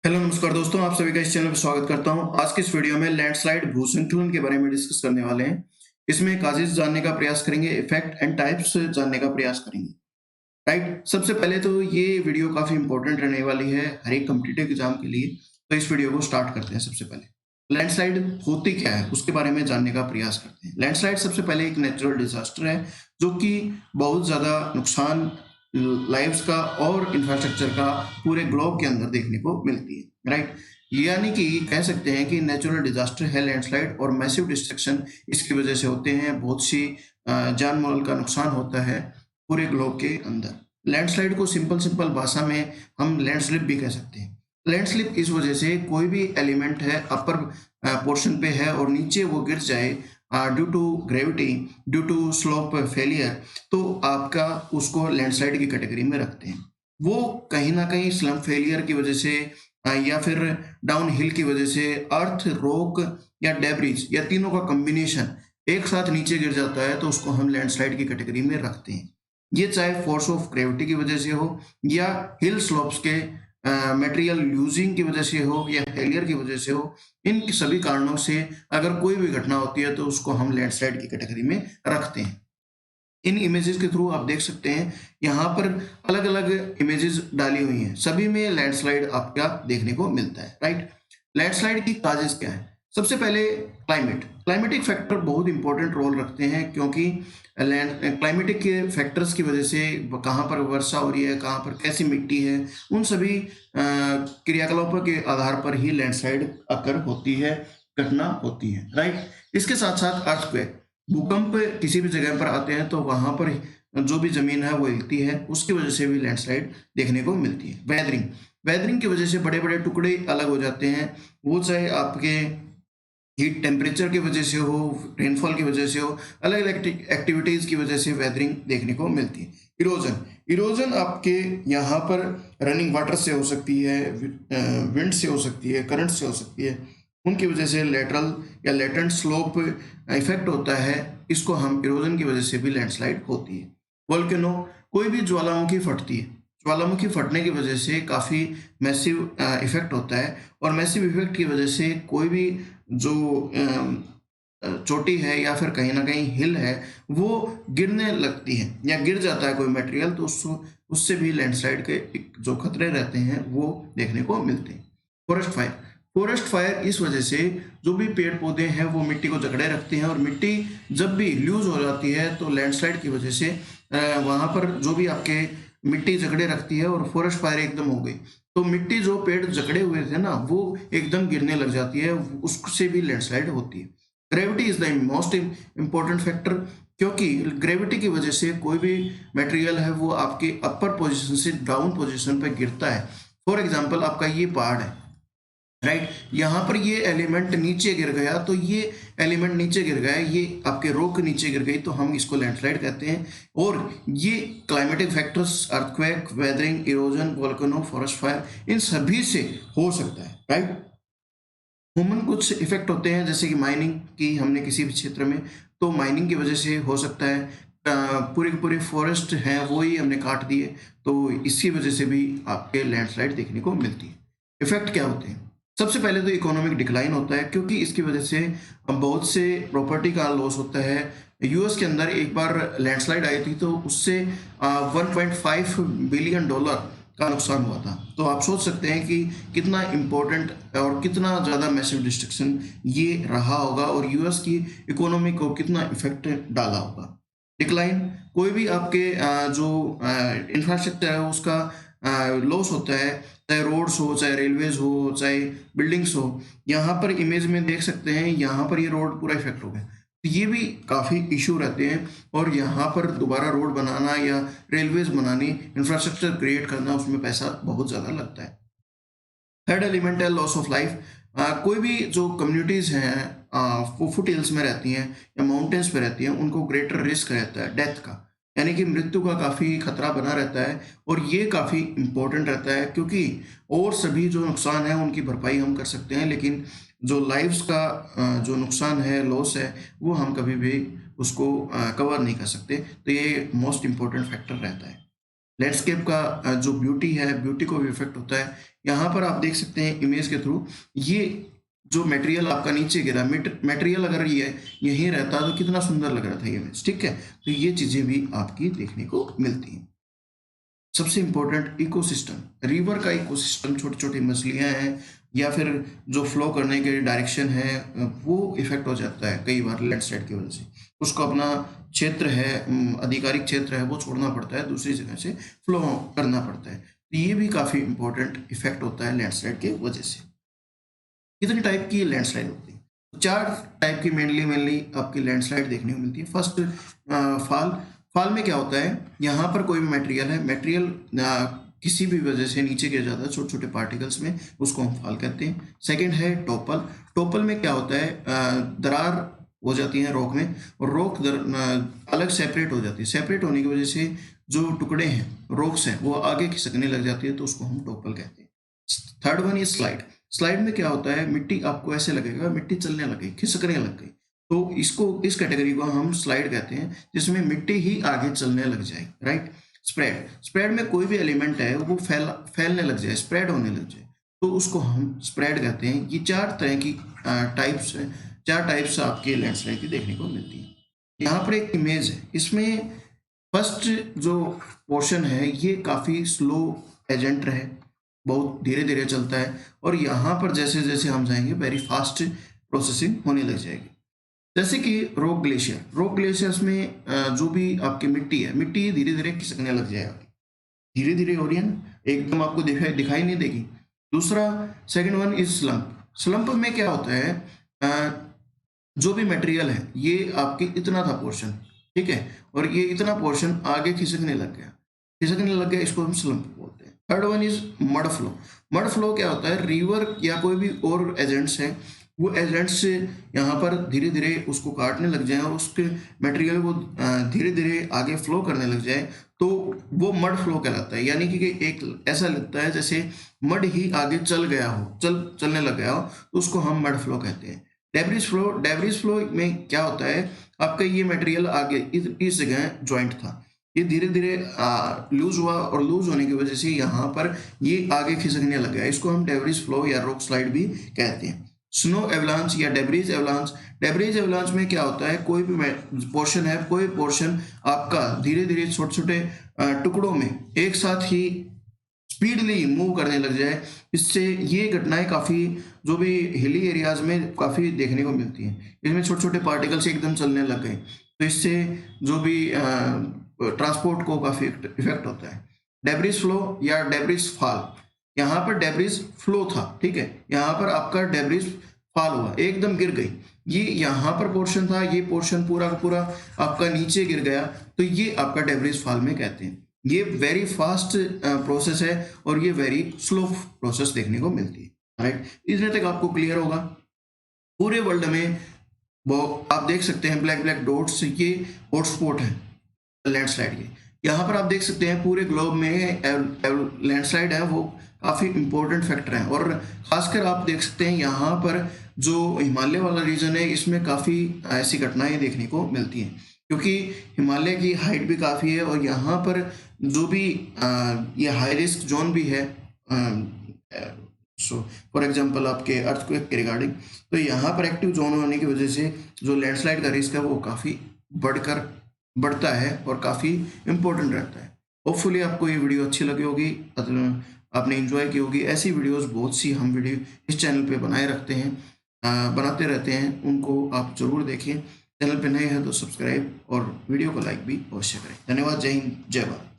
Hello नमस्कार दोस्तों, आप सभी का इस चैनल पर स्वागत करता हूं। आज के इस वीडियो में लैंडस्लाइड भूस्खलन के बारे में डिस्कस करने वाले हैं। इसमें काजेस जानने का प्रयास करेंगे, इफेक्ट एंड टाइप्स जानने का प्रयास करेंगे। राइट, सबसे पहले तो ये वीडियो काफी इंपॉर्टेंट रहने वाली है हर एक कॉम्पिटिटिव एग्जाम के लिए। तो इस वीडियो को स्टार्ट करते हैं। सबसे पहले लैंडस्लाइड होती क्या है उसके बारे में जानने का प्रयास करते हैं। लैंडस्लाइड सबसे पहले एक नेचुरल डिजास्टर है जो कि बहुत ज्यादा नुकसान लाइव्स का और इंफ्रास्ट्रक्चर का पूरे ग्लोब के अंदर देखने को मिलती है। राइट, यानी कि कह सकते हैं कि नेचुरल डिजास्टर है लैंडस्लाइड, और मैसिव डिस्ट्रक्शन इसकी वजह से होते हैं। बहुत सी जान माल का नुकसान होता है पूरे ग्लोब के अंदर। लैंडस्लाइड को सिंपल सिंपल भाषा में हम लैंडस्लिप भी कह सकते हैं। लैंडस्लिप इस वजह से कोई भी एलिमेंट है अपर पोर्शन पे है और नीचे वो गिर जाए due to gravity, due to slope failure, तो आपका उसको लैंडस्लाइड की कैटेगरी में रखते हैं। वो कहीं ना कहीं स्लम्प फेलियर की वजह से या फिर डाउन हिल की वजह से, अर्थ रॉक या डेब्रिज या तीनों का कॉम्बिनेशन एक साथ नीचे गिर जाता है तो उसको हम लैंडस्लाइड की कैटेगरी में रखते हैं। ये चाहे फोर्स ऑफ ग्रेविटी की वजह से हो या हिल स्लोप्स के मटेरियल लूजिंग की वजह से हो या फेलियर की वजह से हो, इन सभी कारणों से अगर कोई भी घटना होती है तो उसको हम लैंडस्लाइड की कैटेगरी में रखते हैं। इन इमेजेस के थ्रू आप देख सकते हैं, यहाँ पर अलग अलग इमेजेस डाली हुई हैं, सभी में लैंडस्लाइड आपका देखने को मिलता है। राइट, लैंडस्लाइड की काजेस क्या है? सबसे पहले क्लाइमेटिक फैक्टर बहुत इंपॉर्टेंट रोल रखते हैं, क्योंकि क्लाइमेटिक के फैक्टर्स की वजह से कहाँ पर वर्षा हो रही है, कहाँ पर कैसी मिट्टी है, उन सभी क्रियाकलापों के आधार पर ही लैंडस्लाइड अकर होती है, घटना होती है। राइट, इसके साथ साथ अर्थक्वेक, भूकंप किसी भी जगह पर आते हैं तो वहां पर जो भी जमीन है वो हिलती है, उसकी वजह से भी लैंडस्लाइड देखने को मिलती है। वेदरिंग की वजह से बड़े बड़े टुकड़े अलग हो जाते हैं, वो चाहे आपके हीट टेम्परेचर की वजह से हो, रेनफॉल की वजह से हो, अलग अलग एक्टिविटीज की वजह से वेदरिंग देखने को मिलती है। इरोजन आपके यहाँ पर रनिंग वाटर से हो सकती है, विंड से हो सकती है, करंट से हो सकती है, उनकी वजह से लेटरल या लेटेंट स्लोप इफेक्ट होता है, इसको हम इरोजन की वजह से भी लैंडस्लाइड होती है। वोल्केनो, कोई भी ज्वालामुखी फटती है, ज्वालामुखी फटने की वजह से काफ़ी मैसिव इफेक्ट होता है, और मैसिव इफेक्ट की वजह से कोई भी जो चोटी है या फिर कहीं ना कहीं हिल है वो गिरने लगती है या गिर जाता है कोई मटेरियल, तो उससे भी लैंडस्लाइड के जो खतरे रहते हैं वो देखने को मिलते हैं। फॉरेस्ट फायर इस वजह से जो भी पेड़ पौधे हैं वो मिट्टी को जकड़े रखते हैं, और मिट्टी जब भी लूज हो जाती है तो लैंडस्लाइड की वजह से वहां पर जो भी आपके मिट्टी जकड़े रखती है और फॉरेस्ट फायर एकदम हो गई तो मिट्टी जो पेड़ जकड़े हुए थे ना वो एकदम गिरने लग जाती है, उससे भी लैंडस्लाइड होती है। Gravity is the most important factor, क्योंकि ग्रेविटी की वजह से कोई भी मटेरियल है वो आपके अपर पोजीशन से डाउन पोजीशन पे गिरता है। फॉर एग्जांपल आपका ये पहाड़ है, राइट, यहाँ पर ये एलिमेंट नीचे गिर गया तो ये एलिमेंट नीचे गिर गया, ये आपके रॉक नीचे गिर गई तो हम इसको लैंडस्लाइड कहते हैं। और ये climatic factors, earthquake, weathering, erosion, volcano, forest fire, इन सभी से हो सकता है। राइट, ह्यूमन कुछ इफेक्ट होते हैं, जैसे कि माइनिंग की हमने किसी भी क्षेत्र में, तो माइनिंग की वजह से हो सकता है। पूरे के पूरे फॉरेस्ट हैं वो ही हमने काट दिए तो इसकी वजह से भी आपके लैंडस्लाइड देखने को मिलती है। इफेक्ट क्या होते हैं? सबसे पहले तो इकोनॉमिक डिक्लाइन होता है, क्योंकि इसकी वजह से बहुत से प्रॉपर्टी का लॉस होता है। यूएस के अंदर एक बार लैंडस्लाइड आई थी तो उससे 1.5 बिलियन डॉलर का नुकसान हुआ था। तो आप सोच सकते हैं कि कितना इम्पोर्टेंट और कितना ज़्यादा मैसिव डिस्ट्रक्शन ये रहा होगा और यूएस की इकोनॉमी को कितना इफेक्ट डाला होगा। डिक्लाइन, कोई भी आपके जो इंफ्रास्ट्रक्चर है उसका लॉस होता है, चाहे रोड्स हो, चाहे रेलवेज हो, चाहे बिल्डिंग्स हो। यहाँ पर इमेज में देख सकते हैं, यहाँ पर ये रोड पूरा इफेक्ट हो गया, तो ये भी काफ़ी इशू रहते हैं। और यहाँ पर दोबारा रोड बनाना या रेलवेज बनानी, इंफ्रास्ट्रक्चर क्रिएट करना, उसमें पैसा बहुत ज़्यादा लगता है। थर्ड एलिमेंट है लॉस ऑफ लाइफ। कोई भी जो कम्युनिटीज़ हैं वो फुट हिल्स में रहती हैं या माउंटेन्स पे रहती हैं, उनको ग्रेटर रिस्क रहता है डेथ का, यानी कि मृत्यु का काफ़ी खतरा बना रहता है। और ये काफ़ी इम्पोर्टेंट रहता है, क्योंकि और सभी जो नुकसान है उनकी भरपाई हम कर सकते हैं, लेकिन जो लाइव्स का जो नुकसान है, लॉस है, वो हम कभी भी उसको कवर नहीं कर सकते। तो ये मोस्ट इम्पोर्टेंट फैक्टर रहता है। लैंडस्केप का जो ब्यूटी है, ब्यूटी को भी इफेक्ट होता है। यहाँ पर आप देख सकते हैं इमेज के थ्रू, ये जो मटेरियल आपका नीचे गिरा, मटेरियल अगर ये यहीं रहता तो कितना सुंदर लग रहा था ये इमेज, ठीक है। तो ये चीजें भी आपकी देखने को मिलती हैं। सबसे इंपॉर्टेंट इकोसिस्टम, रिवर का इकोसिस्टम, छोटी छोटी मछलियां हैं या फिर जो फ्लो करने के डायरेक्शन है वो इफेक्ट हो जाता है कई बार लैंडस्लाइड की वजह से। उसको अपना क्षेत्र है, आधिकारिक क्षेत्र है, वो छोड़ना पड़ता है, दूसरी जगह से फ्लो करना पड़ता है। तो ये भी काफी इंपॉर्टेंट इफेक्ट होता है लैंडस्लाइड के वजह से। कितने टाइप की लैंडस्लाइड होती है? चार टाइप की मेनली आपकी लैंडस्लाइड देखने को मिलती है। First, fall. फॉल में क्या होता है, यहाँ पर कोई भी मटेरियल है, मटेरियल किसी भी वजह से नीचे गिर जाता है छोटे छोटे पार्टिकल्स में, उसको हम फॉल कहते हैं। सेकंड है टोपल। टोपल में क्या होता है, दरार हो जाती है रॉक में, और रॉक अलग सेपरेट हो जाती है। सेपरेट होने की वजह से जो टुकड़े हैं, रॉक्स हैं, वो आगे खिसकने लग जाती है, तो उसको हम टोपल कहते हैं। Third one is slide. Slide में क्या होता है, मिट्टी आपको ऐसे लगेगा, मिट्टी चलने लग गई, खिसकने लग गई, तो इसको, इस कैटेगरी को हम स्लाइड कहते हैं, जिसमें मिट्टी ही आगे चलने लग जाए, राइट। स्प्रेड। स्प्रेड में कोई भी एलिमेंट है वो फैलने लग जाए, स्प्रेड होने लग जाए, तो उसको हम स्प्रेड कहते हैं। ये चार तरह की टाइप्स है, चार टाइप्स आपके लैंडस्लाइड की देखने को मिलती है। यहाँ पर एक इमेज है, इसमें फर्स्ट जो पोर्शन है ये काफी स्लो एजेंट रहे, बहुत धीरे धीरे चलता है, और यहाँ पर जैसे जैसे हम जाएंगे वेरी फास्ट प्रोसेसिंग होने लग जाएगी। जैसे कि रॉक ग्लेशियर, रॉक ग्लेशियर्स में जो भी आपकी मिट्टी है, मिट्टी धीरे धीरे खिसकने लग जाएगा, धीरे धीरे हो रही है ना, एकदम आपको दिखाई नहीं देगी। दूसरा, second one is slump. Slump में क्या होता है, जो भी मटेरियल है ये आपके इतना था पोर्शन, ठीक है, और ये इतना पोर्शन आगे खिसकने लग गया, इसको हम स्लंप बोलते हैं। Third one is mud flow. Mud flow क्या होता है, रिवर या कोई भी और एजेंट्स है, वो एजेंट्स यहाँ पर धीरे धीरे उसको काटने लग जाए और उसके मटेरियल को धीरे धीरे आगे फ्लो करने लग जाए, तो वो मड फ्लो कहलाता है। यानी कि एक ऐसा लगता है जैसे मड ही आगे चल गया हो, चलने लग गया हो, तो उसको हम मड फ्लो कहते हैं। Debris flow. डेब्रिज फ्लो में क्या होता है, आपका ये मटेरियल आगे इस जगह ज्वाइंट था, ये धीरे धीरे लूज हुआ, और लूज होने की वजह से यहाँ पर ये आगे खिसकने लग गया, इसको हम डेब्रिज फ्लो या रॉक स्लाइड भी कहते हैं। स्नो एवलांच या डेब्रिज एवलांच। डेब्रिज एवलांच में क्या होता है, कोई भी पोर्शन है, कोई पोर्शन आपका धीरे धीरे छोटे छोटे टुकड़ों में एक साथ ही स्पीडली मूव करने लग जाए, इससे ये घटनाएं काफ़ी जो भी हिली एरियाज में काफ़ी देखने को मिलती हैं। इसमें छोटे छोटे पार्टिकल्स एकदम चलने लग गए, तो इससे जो भी ट्रांसपोर्ट को काफ़ी इफेक्ट होता है। डेब्रिज फ्लो या डेब्रिज फॉल। यहाँ पर डेब्रिज फ्लो था, ठीक है, यहाँ पर आपका डेब्रिज फॉल हुआ, एकदम गिर गई। ये यहाँ पर पोर्शन था, ये पोर्शन पूरा का पूरा आपका नीचे गिर गया, तो ये आपका डेब्रिज फॉल में कहते हैं। ये वेरी फास्ट प्रोसेस है और ये वेरी स्लो प्रोसेस देखने को मिलती है, राइट। इतने तक आपको क्लियर होगा। पूरे वर्ल्ड में वो आप देख सकते हैं ब्लैक ब्लैक डॉट्स, ये हॉटस्पॉट है लैंडस्लाइड के। यहाँ पर आप देख सकते हैं पूरे ग्लोब में लैंडस्लाइड है वो काफ़ी इंपॉर्टेंट फैक्टर है, और खासकर आप देख सकते हैं यहाँ पर जो हिमालय वाला रीजन है, इसमें काफ़ी ऐसी घटनाएं देखने को मिलती हैं, क्योंकि हिमालय की हाइट भी काफ़ी है, और यहाँ पर जो भी ये हाई रिस्क जोन भी है, सो फॉर एग्जांपल आपके अर्थक्वेक के रिगार्डिंग, तो यहाँ पर एक्टिव जोन होने की वजह से जो लैंडस्लाइड का रिस्क है वो काफ़ी बढ़ता है और काफ़ी इम्पोर्टेंट रहता है। होपफुली आपको ये वीडियो अच्छी लगी होगी, आपने एंजॉय की होगी। ऐसी वीडियोस बहुत सी हम वीडियो इस चैनल पे बनाते रहते हैं, उनको आप जरूर देखें। चैनल पे नए हैं तो सब्सक्राइब और वीडियो को लाइक भी अवश्य करें। धन्यवाद। जय हिंद, जय भारत।